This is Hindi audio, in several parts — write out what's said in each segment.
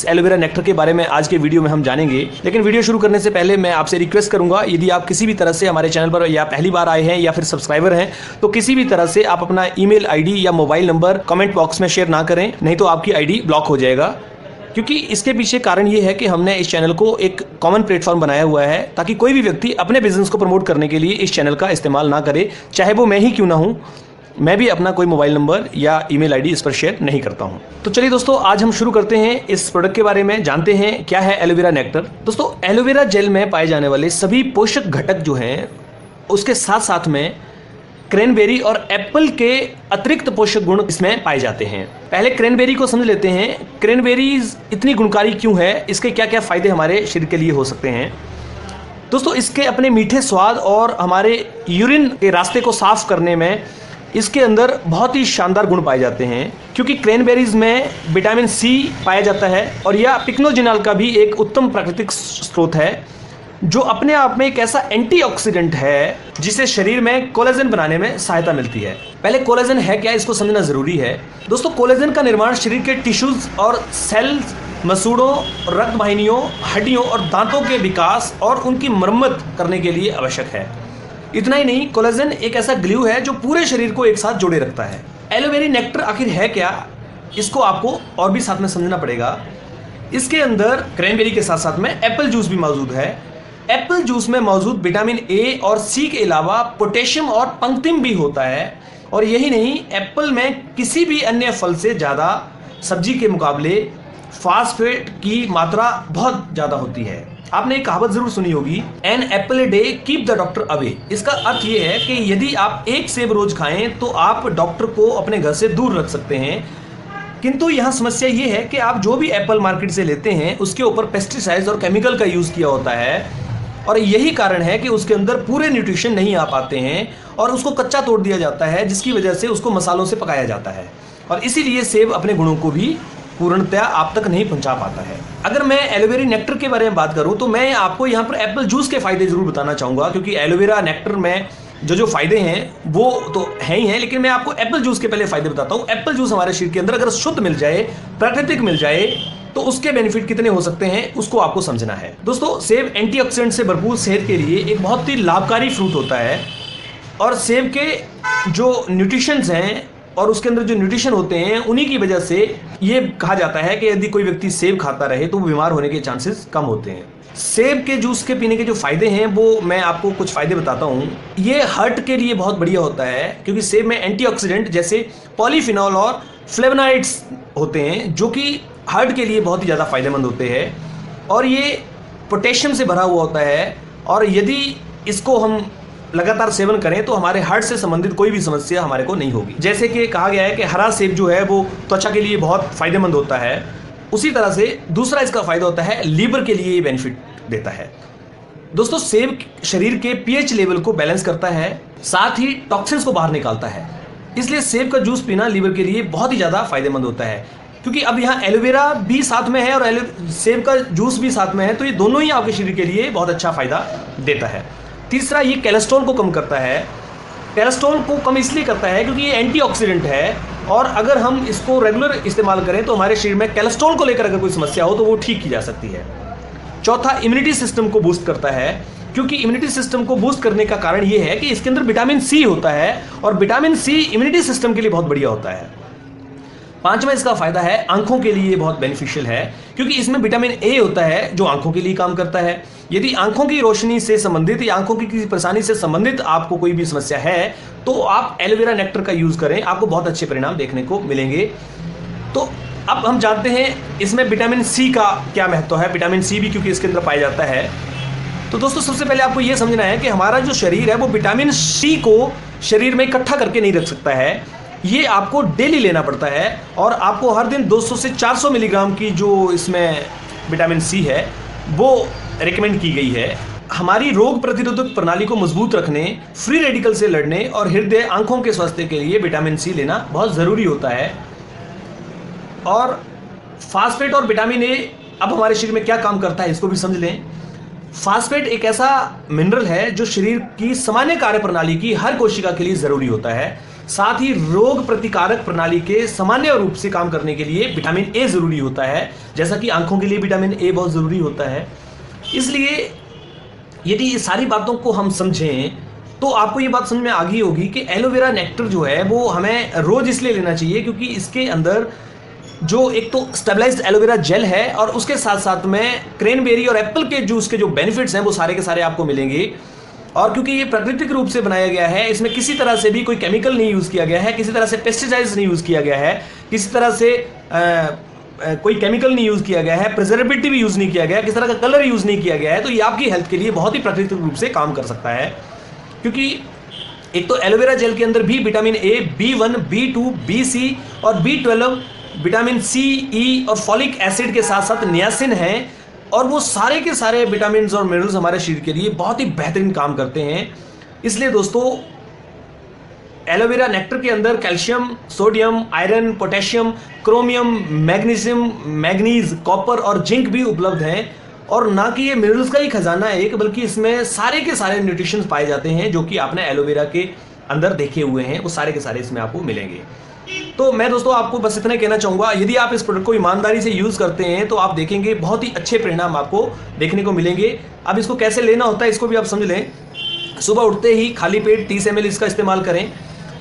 इस एलोवेरा नेक्टर के बारे में आज के वीडियो में हम जानेंगे। लेकिन वीडियो शुरू करने से पहले मैं आपसे रिक्वेस्ट करूंगा, यदि आप किसी भी तरह से हमारे चैनल पर या पहली बार आए हैं या फिर सब्सक्राइबर हैं, तो किसी भी तरह से आप अपना ईमेल आईडी या मोबाइल नंबर कमेंट बॉक्स में शेयर ना करें, नहीं तो आपकी आईडी ब्लॉक हो जाएगा। क्योंकि इसके पीछे कारण ये है कि हमने इस चैनल को एक कॉमन प्लेटफॉर्म बनाया हुआ है ताकि कोई भी व्यक्ति अपने बिजनेस को प्रमोट करने के लिए इस चैनल का इस्तेमाल ना करे, चाहे वो मैं ही क्यों ना हूं। मैं भी अपना कोई मोबाइल नंबर या ईमेल आईडी इस पर शेयर नहीं करता हूं। तो चलिए दोस्तों, आज हम शुरू करते हैं इस प्रोडक्ट के बारे में, जानते हैं क्या है एलोवेरा नेक्टर। दोस्तों, एलोवेरा जेल में पाए जाने वाले सभी पोषक घटक जो हैं उसके साथ साथ में क्रैनबेरी और एप्पल के अतिरिक्त पोषक गुण इसमें पाए जाते हैं। पहले क्रैनबेरी को समझ लेते हैं। क्रैनबेरीज इतनी गुणकारी क्यों है, इसके क्या क्या फायदे हमारे शरीर के लिए हो सकते हैं। दोस्तों, इसके अपने मीठे स्वाद और हमारे यूरिन के रास्ते को साफ करने में इसके अंदर बहुत ही शानदार गुण पाए जाते हैं, क्योंकि क्रैनबेरीज में विटामिन सी पाया जाता है और यह पिक्नोजिनॉल का भी एक उत्तम प्राकृतिक स्रोत है, जो अपने आप में एक ऐसा एंटीऑक्सीडेंट है जिसे शरीर में कोलेजन बनाने में सहायता मिलती है। पहले कोलेजन है क्या, इसको समझना जरूरी है। दोस्तों, कोलेजन का निर्माण शरीर के टिश्यूज और सेल्स, मसूड़ों, रक्त वाहिनियों, हड्डियों और दांतों के विकास और उनकी मरम्मत करने के लिए आवश्यक है। इतना ही नहीं, कोलेजन एक ऐसा ग्लू है जो पूरे शरीर को एक साथ जोड़े रखता है। एलोवेरा नेक्टर आखिर है क्या, इसको आपको और भी साथ में समझना पड़ेगा। इसके अंदर क्रैनबेरी के साथ साथ में एप्पल जूस भी मौजूद है। एप्पल जूस में मौजूद विटामिन ए और सी के अलावा पोटेशियम और पंक्तिम भी होता है। और यही नहीं, एप्पल में किसी भी अन्य फल से ज़्यादा सब्जी के मुकाबले फास्फेट की मात्रा बहुत ज़्यादा होती है। आपने एक कहावत जरूर सुनी होगी, an apple a day keep the doctor away. इसका अर्थ ये है कि यदि आप एक सेब रोज खाएं तो आप डॉक्टर को अपने घर से दूर रख सकते हैं। किंतु यहाँ समस्या ये है कि आप जो भी एप्पल मार्केट से लेते हैं उसके ऊपर पेस्टिसाइड्स और केमिकल का यूज़ किया होता है, और यही कारण है कि उसके अंदर पूरे न्यूट्रिशन नहीं आ पाते हैं और उसको कच्चा तोड़ दिया जाता है, जिसकी वजह से उसको मसालों से पकाया जाता है और इसीलिए सेब अपने गुणों को भी पूर्णतया आप तक नहीं पहुंचा पाता है। अगर मैं एलोवेरा नेक्टर के बारे में बात करूं तो मैं आपको यहाँ पर एप्पल जूस के फायदे जरूर बताना चाहूँगा, क्योंकि एलोवेरा नेक्टर में जो फायदे हैं वो तो है ही हैं, लेकिन मैं आपको एप्पल जूस के पहले फायदे बताता हूँ। एप्पल जूस हमारे शरीर के अंदर अगर शुद्ध मिल जाए, प्राकृतिक मिल जाए, तो उसके बेनिफिट कितने हो सकते हैं उसको आपको समझना है। दोस्तों, सेब एंटीऑक्सीडेंट से भरपूर सेहत के लिए एक बहुत ही लाभकारी फ्रूट होता है और सेब के जो न्यूट्रिशंस हैं और उसके अंदर जो न्यूट्रिशन होते हैं उन्हीं की वजह से ये कहा जाता है कि यदि कोई व्यक्ति सेब खाता रहे तो वो बीमार होने के चांसेस कम होते हैं। सेब के जूस के पीने के जो फायदे हैं वो मैं आपको कुछ फायदे बताता हूँ। ये हार्ट के लिए बहुत बढ़िया होता है, क्योंकि सेब में एंटीऑक्सीडेंट जैसे पॉलीफिनॉल और फ्लेवोनॉइड्स होते हैं जो कि हार्ट के लिए बहुत ही ज़्यादा फायदेमंद होते हैं। और ये पोटेशियम से भरा हुआ होता है, और यदि इसको हम लगातार सेवन करें तो हमारे हार्ट से संबंधित कोई भी समस्या हमारे को नहीं होगी। जैसे कि कहा गया है कि हरा सेब जो है वो त्वचा के लिए बहुत फायदेमंद होता है, उसी तरह से दूसरा इसका फायदा होता है लीवर के लिए, ये बेनिफिट देता है। दोस्तों, सेब शरीर के पीएच लेवल को बैलेंस करता है, साथ ही टॉक्सिन्स को बाहर निकालता है। इसलिए सेब का जूस पीना लीवर के लिए बहुत ही ज़्यादा फायदेमंद होता है। क्योंकि अब यहाँ एलोवेरा भी साथ में है और सेब का जूस भी साथ में है, तो ये दोनों ही आपके शरीर के लिए बहुत अच्छा फायदा देता है। तीसरा, ये कोलेस्ट्रॉल को कम करता है। कोलेस्ट्रॉल को कम इसलिए करता है क्योंकि ये एंटीऑक्सीडेंट है, और अगर हम इसको रेगुलर इस्तेमाल करें तो हमारे शरीर में कोलेस्ट्रॉल को लेकर अगर कोई समस्या हो तो वो ठीक की जा सकती है। चौथा, इम्यूनिटी सिस्टम को बूस्ट करता है, क्योंकि इम्यूनिटी सिस्टम को बूस्ट करने का कारण ये है कि इसके अंदर विटामिन सी होता है और विटामिन सी इम्यूनिटी सिस्टम के लिए बहुत बढ़िया होता है। पांचवा इसका फायदा है, आंखों के लिए बहुत बेनिफिशियल है, क्योंकि इसमें विटामिन ए होता है जो आंखों के लिए काम करता है। यदि आंखों की रोशनी से संबंधित या आंखों की किसी परेशानी से संबंधित आपको कोई भी समस्या है तो आप एलोवेरा नेक्टर का यूज करें, आपको बहुत अच्छे परिणाम देखने को मिलेंगे। तो अब हम जानते हैं इसमें विटामिन सी का क्या महत्व है। विटामिन सी भी क्योंकि इसके अंदर पाया जाता है। तो दोस्तों, सबसे पहले आपको यह समझना है कि हमारा जो शरीर है वो विटामिन सी को शरीर में इकट्ठा करके नहीं रख सकता है, ये आपको डेली लेना पड़ता है, और आपको हर दिन 200 से 400 मिलीग्राम की जो इसमें विटामिन सी है वो रिकमेंड की गई है। हमारी रोग प्रतिरोधक प्रणाली को मजबूत रखने, फ्री रेडिकल से लड़ने और हृदय, आंखों के स्वास्थ्य के लिए विटामिन सी लेना बहुत ज़रूरी होता है। और फास्फेट और विटामिन ए अब हमारे शरीर में क्या काम करता है इसको भी समझ लें। फास्फेट एक ऐसा मिनरल है जो शरीर की सामान्य कार्य प्रणाली की हर कोशिका के लिए ज़रूरी होता है। साथ ही रोग प्रतिकारक प्रणाली के सामान्य रूप से काम करने के लिए विटामिन ए जरूरी होता है, जैसा कि आंखों के लिए विटामिन ए बहुत जरूरी होता है। इसलिए यदि ये सारी बातों को हम समझें तो आपको ये बात समझ में आ गई होगी कि एलोवेरा नेक्टर जो है वो हमें रोज इसलिए लेना चाहिए क्योंकि इसके अंदर जो एक तो स्टेबलाइज्ड एलोवेरा जेल है और उसके साथ साथ में क्रेनबेरी और एप्पल के जूस के जो बेनिफिट्स हैं वो सारे के सारे आपको मिलेंगे। और क्योंकि ये प्राकृतिक रूप से बनाया गया है, इसमें किसी तरह से भी कोई केमिकल नहीं यूज़ किया गया है, किसी तरह से पेस्टिसाइड्स नहीं यूज़ किया गया है, किसी तरह से कोई केमिकल नहीं यूज़ किया गया है, प्रिजर्वेटिव यूज़ नहीं किया गया, किसी तरह का कलर यूज़ नहीं किया गया है, तो ये आपकी हेल्थ के लिए बहुत ही प्राकृतिक रूप से काम कर सकता है। क्योंकि एक तो एलोवेरा जेल के अंदर भी vitamin A, B1, B2, BC और B12, विटामिन C, E और फॉलिक एसिड के साथ साथ नियासिन है, और वो सारे के सारे विटामिन और मिनरल्स हमारे शरीर के लिए बहुत ही बेहतरीन काम करते हैं। इसलिए दोस्तों एलोवेरा नेक्टर के अंदर calcium, sodium, iron, potassium, chromium, magnesium, manganese, copper और जिंक भी उपलब्ध हैं। और ना कि ये मिनरल्स का ही खजाना है एक, बल्कि इसमें सारे के सारे न्यूट्रिशंस पाए जाते हैं जो कि आपने एलोवेरा के अंदर देखे हुए हैं, वो सारे के सारे इसमें आपको मिलेंगे। तो मैं दोस्तों आपको बस इतना कहना चाहूँगा, यदि आप इस प्रोडक्ट को ईमानदारी से यूज़ करते हैं तो आप देखेंगे बहुत ही अच्छे परिणाम आपको देखने को मिलेंगे। अब इसको कैसे लेना होता है इसको भी आप समझ लें। सुबह उठते ही खाली पेट 30 ml इसका इस्तेमाल करें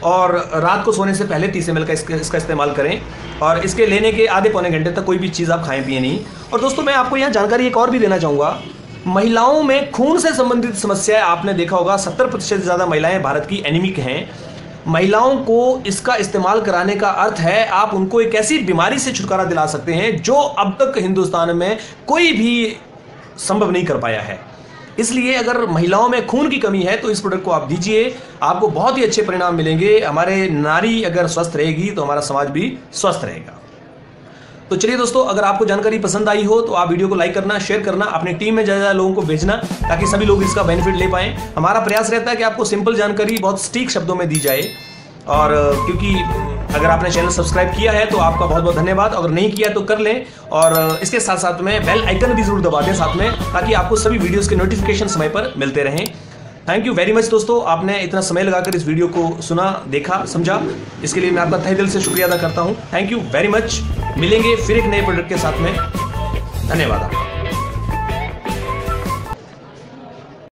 और रात को सोने से पहले 30 ml का इसका इस्तेमाल करें, और इसके लेने के आधे पौने घंटे तक कोई भी चीज़ आप खाएं पिए नहीं। और दोस्तों मैं आपको यहाँ जानकारी एक और भी देना चाहूँगा, महिलाओं में खून से संबंधित समस्या आपने देखा होगा 70% से ज़्यादा महिलाएं भारत की एनीमिक हैं। महिलाओं को इसका इस्तेमाल कराने का अर्थ है आप उनको एक ऐसी बीमारी से छुटकारा दिला सकते हैं जो अब तक हिंदुस्तान में कोई भी संभव नहीं कर पाया है। इसलिए अगर महिलाओं में खून की कमी है तो इस प्रोडक्ट को आप दीजिए, आपको बहुत ही अच्छे परिणाम मिलेंगे। हमारे नारी अगर स्वस्थ रहेगी तो हमारा समाज भी स्वस्थ रहेगा। तो चलिए दोस्तों, अगर आपको जानकारी पसंद आई हो तो आप वीडियो को लाइक करना, शेयर करना, अपनी टीम में ज़्यादा लोगों को भेजना ताकि सभी लोग इसका बेनिफिट ले पाएं। हमारा प्रयास रहता है कि आपको सिंपल जानकारी बहुत सटीक शब्दों में दी जाए। और क्योंकि अगर आपने चैनल सब्सक्राइब किया है तो आपका बहुत बहुत धन्यवाद, अगर नहीं किया तो कर लें, और इसके साथ साथ में बेल आइकन भी जरूर दबा दें साथ में, ताकि आपको सभी वीडियोस के नोटिफिकेशन समय पर मिलते रहें। थैंक यू वेरी मच दोस्तों, आपने इतना समय लगाकर इस वीडियो को सुना, देखा, समझा, इसके लिए मैं आपका तहे दिल से शुक्रिया अदा करता हूं। Thank you very much. मिलेंगे फिर एक नए प्रोडक्ट के साथ में। धन्यवाद।